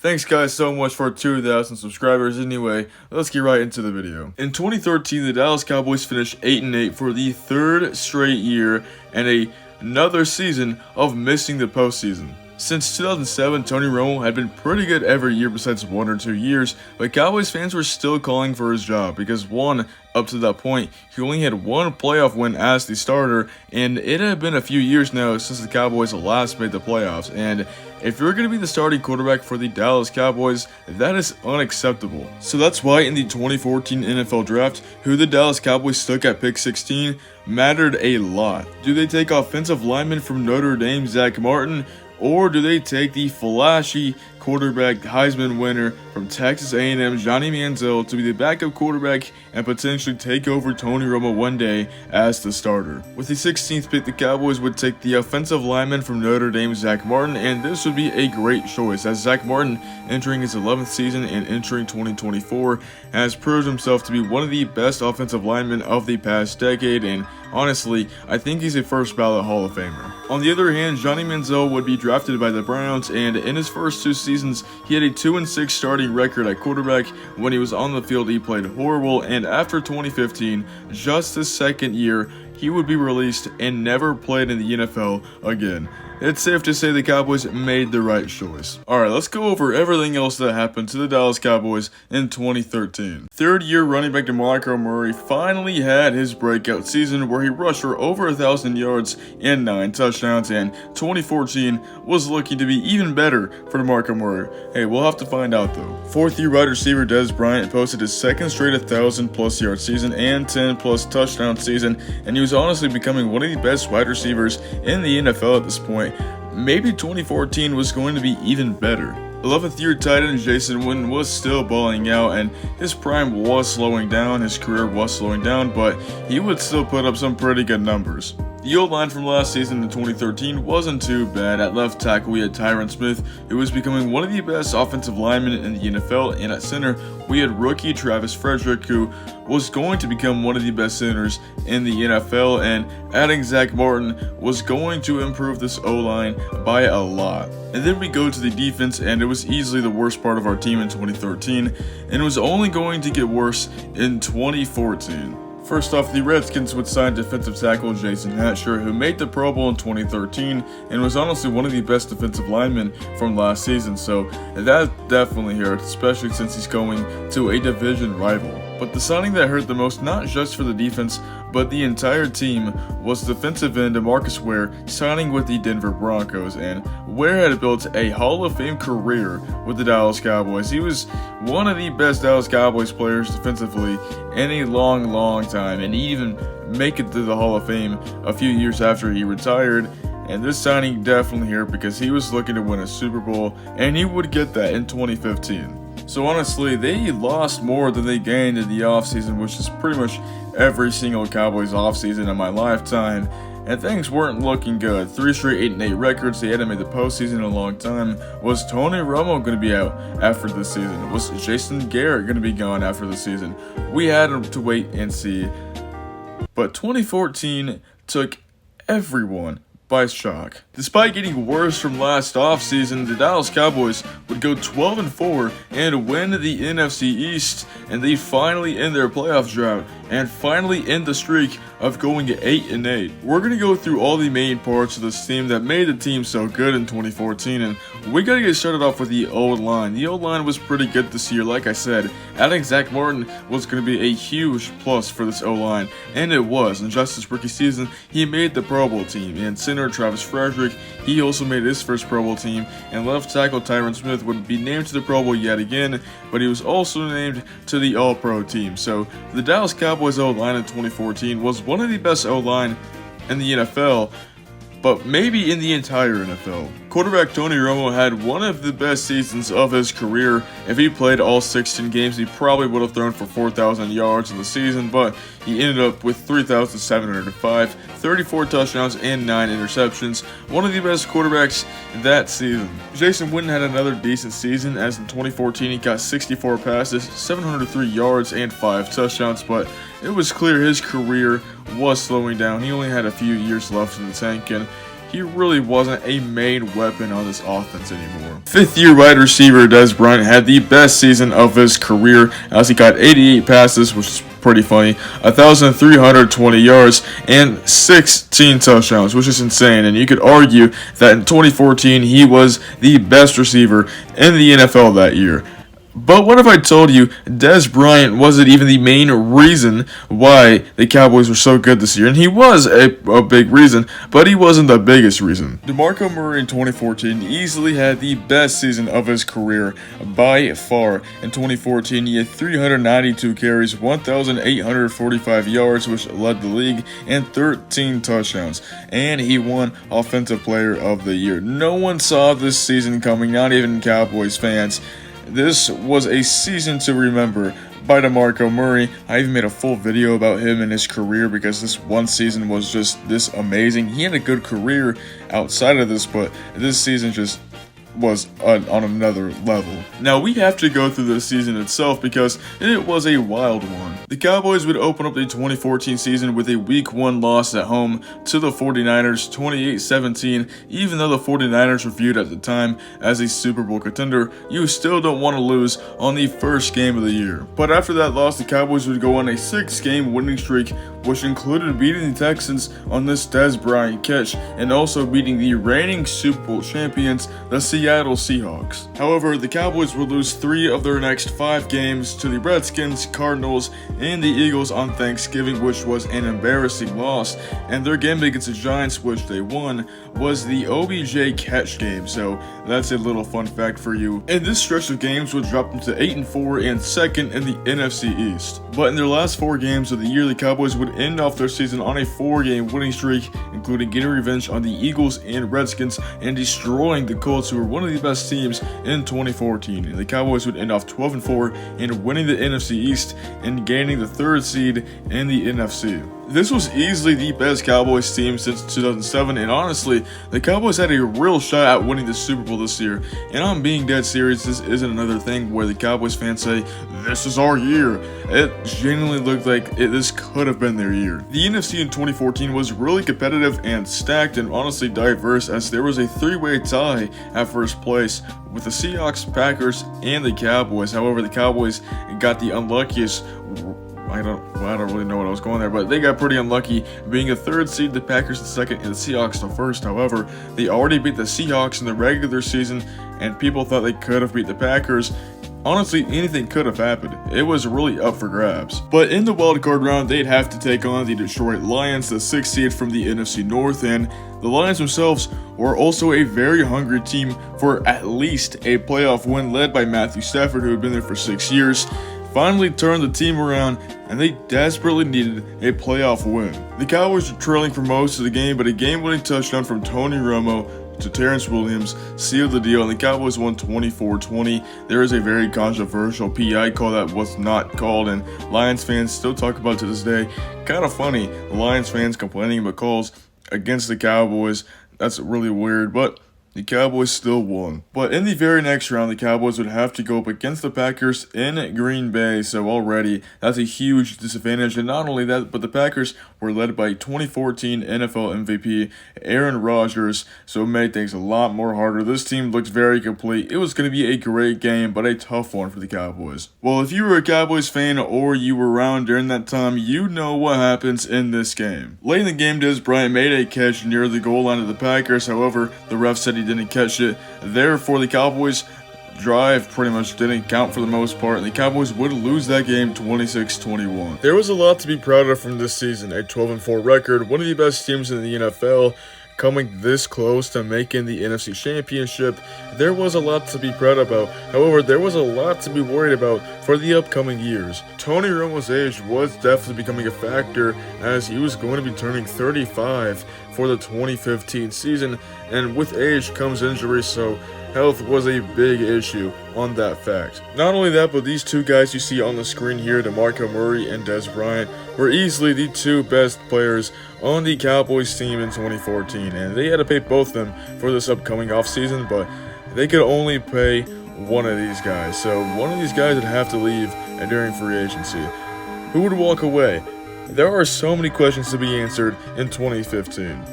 Thanks guys so much for 2,000 subscribers. Anyway, let's get right into the video. In 2013, the Dallas Cowboys finished 8-8 for the third straight year and another season of missing the postseason. Since 2007, Tony Romo had been pretty good every year besides 1 or 2 years, but Cowboys fans were still calling for his job because up to that point, he only had one playoff win as the starter, and it had been a few years now since the Cowboys last made the playoffs, and if you're going to be the starting quarterback for the Dallas Cowboys, that is unacceptable. So that's why in the 2014 NFL Draft, who the Dallas Cowboys took at pick 16 mattered a lot. Do they take offensive lineman from Notre Dame, Zach Martin, or do they take the flashy quarterback Heisman winner from Texas A&M, Johnny Manziel, to be the backup quarterback and potentially take over Tony Romo one day as the starter? With the 16th pick, the Cowboys would take the offensive lineman from Notre Dame, Zach Martin, and this would be a great choice as Zach Martin, entering his 11th season and entering 2024, has proved himself to be one of the best offensive linemen of the past decade, and honestly, I think he's a first ballot Hall of Famer. On the other hand, Johnny Manziel would be drafted by the Browns, and in his first 2 seasons, he had a 2-6 starting record at quarterback. When he was on the field, he played horrible, and after 2015, just his second year, he would be released and never played in the NFL again. It's safe to say the Cowboys made the right choice. Alright, let's go over everything else that happened to the Dallas Cowboys in 2013. Third-year running back DeMarco Murray finally had his breakout season where he rushed for over 1,000 yards and 9 touchdowns, and 2014 was looking to be even better for DeMarco Murray. Hey, we'll have to find out though. Fourth-year wide receiver Dez Bryant posted his second straight 1,000-plus yard season and 10-plus touchdown season, and he was honestly becoming one of the best wide receivers in the NFL at this point. Maybe 2014 was going to be even better. 11th year tight end Jason Witten was still balling out, and his prime was slowing down, his career was slowing down, but he would still put up some pretty good numbers. The O-line from last season in 2013 wasn't too bad. At left tackle we had Tyron Smith, who was becoming one of the best offensive linemen in the NFL, and at center we had rookie Travis Frederick, who was going to become one of the best centers in the NFL, and adding Zach Martin was going to improve this O-line by a lot. And then we go to the defense, and it was easily the worst part of our team in 2013, and it was only going to get worse in 2014. First off, the Redskins would sign defensive tackle Jason Hatcher, who made the Pro Bowl in 2013 and was honestly one of the best defensive linemen from last season, so that definitely hurt, especially since he's going to a division rival. But the signing that hurt the most, not just for the defense, but the entire team, was defensive end Demarcus Ware signing with the Denver Broncos, and Ware had built a Hall of Fame career with the Dallas Cowboys. He was one of the best Dallas Cowboys players defensively in a long time, and he even made it to the Hall of Fame a few years after he retired. And this signing definitely hurt because he was looking to win a Super Bowl, and he would get that in 2015. So honestly, they lost more than they gained in the offseason, which is pretty much every single Cowboys offseason in my lifetime, and things weren't looking good. 3 straight 8-8 records, they hadn't made the postseason in a long time. Was Tony Romo going to be out after this season? Was Jason Garrett going to be gone after the season? We had to wait and see. But 2014 took everyone by shock. Despite getting worse from last offseason, the Dallas Cowboys would go 12-4 and win the NFC East, and they finally end their playoff drought and finally end the streak of going 8-8. We're going to go through all the main parts of this team that made the team so good in 2014, and we got to get started off with the O-line. The O-line was pretty good this year, like I said. Adding Zach Martin was going to be a huge plus for this O-line, and it was. In just his rookie season, he made the Pro Bowl team, and center Travis Frederick, he also made his first Pro Bowl team, and left tackle Tyron Smith would be named to the Pro Bowl yet again, but he was also named to the All-Pro team. So the Dallas Cowboys O-line in 2014 was one of the best O-line in the NFL, but maybe in the entire NFL. Quarterback Tony Romo had one of the best seasons of his career. If he played all 16 games, he probably would have thrown for 4,000 yards in the season, but he ended up with 3,705, 34 touchdowns, and 9 interceptions. One of the best quarterbacks that season. Jason Witten had another decent season, as in 2014 he got 64 passes, 703 yards, and 5 touchdowns, but it was clear his career was slowing down. He only had a few years left in the tank, and he really wasn't a main weapon on this offense anymore. Fifth-year wide receiver Dez Bryant had the best season of his career as he got 88 passes, which is pretty funny, 1,320 yards, and 16 touchdowns, which is insane. And you could argue that in 2014 he was the best receiver in the NFL that year. But what if I told you Dez Bryant wasn't even the main reason why the Cowboys were so good this year? And he was a big reason, but he wasn't the biggest reason. DeMarco Murray in 2014 easily had the best season of his career by far. In 2014, he had 392 carries, 1,845 yards, which led the league, and 13 touchdowns. And he won Offensive Player of the Year. No one saw this season coming, not even Cowboys fans. This was a season to remember by DeMarco Murray. I even made a full video about him and his career because this one season was just this amazing. He had a good career outside of this, but this season just was on another level. Now we have to go through the season itself because it was a wild one. The Cowboys would open up the 2014 season with a Week 1 loss at home to the 49ers 28-17. Even though the 49ers were viewed at the time as a Super Bowl contender, you still don't want to lose on the first game of the year. But after that loss, the Cowboys would go on a 6-game winning streak, which included beating the Texans on this Dez Bryant catch and also beating the reigning Super Bowl champions, the Seattle Seahawks. However, the Cowboys would lose 3 of their next 5 games to the Redskins, Cardinals, and the Eagles on Thanksgiving, which was an embarrassing loss, and their game against the Giants, which they won, was the OBJ catch game, so that's a little fun fact for you. And this stretch of games would drop them to 8-4 and second in the NFC East. But in their last 4 games of the year, the Cowboys would end off their season on a 4-game winning streak, including getting revenge on the Eagles and Redskins and destroying the Colts, who were one of the best teams in 2014. And the Cowboys would end off 12-4 and winning the NFC East and gaining the 3rd seed in the NFC. This was easily the best Cowboys team since 2007, and honestly, the Cowboys had a real shot at winning the Super Bowl this year. And I'm being dead serious, this isn't another thing where the Cowboys fans say, this is our year. It genuinely looked like this could have been their year. The NFC in 2014 was really competitive and stacked and honestly diverse, as there was a 3-way tie at first place with the Seahawks, Packers, and the Cowboys. However, the Cowboys got the unluckiest. I don't really know what I was going there, but they got pretty unlucky, being a 3rd seed, the Packers the 2nd, and the Seahawks the 1st. However, they already beat the Seahawks in the regular season, and people thought they could have beat the Packers. Honestly, anything could have happened. It was really up for grabs. But in the wildcard round, they'd have to take on the Detroit Lions, the 6th seed from the NFC North, and the Lions themselves were also a very hungry team for at least a playoff win, led by Matthew Stafford, who had been there for 6 years. Finally turned the team around, and they desperately needed a playoff win. The Cowboys were trailing for most of the game, but a game-winning touchdown from Tony Romo to Terrence Williams sealed the deal, and the Cowboys won 24-20. There is a very controversial PI call that was not called, and Lions fans still talk about it to this day. Kind of funny, Lions fans complaining about calls against the Cowboys. That's really weird, but the Cowboys still won. But in the very next round, the Cowboys would have to go up against the Packers in Green Bay, so already that's a huge disadvantage. And not only that, but the Packers were led by 2014 NFL MVP Aaron Rodgers, so it made things a lot more harder. This team looked very complete. It was going to be a great game, but a tough one for the Cowboys. Well, if you were a Cowboys fan or you were around during that time, you know what happens in this game. Late in the game, Dez Bryant made a catch near the goal line of the Packers. However, the ref said he didn't catch it. Therefore, the Cowboys drive pretty much didn't count for the most part, and the Cowboys would lose that game 26-21. There was a lot to be proud of from this season. A 12-4 record, one of the best teams in the NFL, coming this close to making the NFC Championship. There was a lot to be proud about. However, there was a lot to be worried about for the upcoming years. Tony Romo's age was definitely becoming a factor, as he was going to be turning 35 for the 2015 season, and with age comes injury, so health was a big issue on that fact. Not only that, but these two guys you see on the screen here, DeMarco Murray and Dez Bryant, were easily the 2 best players on the Cowboys team in 2014, and they had to pay both of them for this upcoming offseason, but they could only pay one of these guys, so one of these guys would have to leave during free agency. Who would walk away? There are so many questions to be answered in 2015.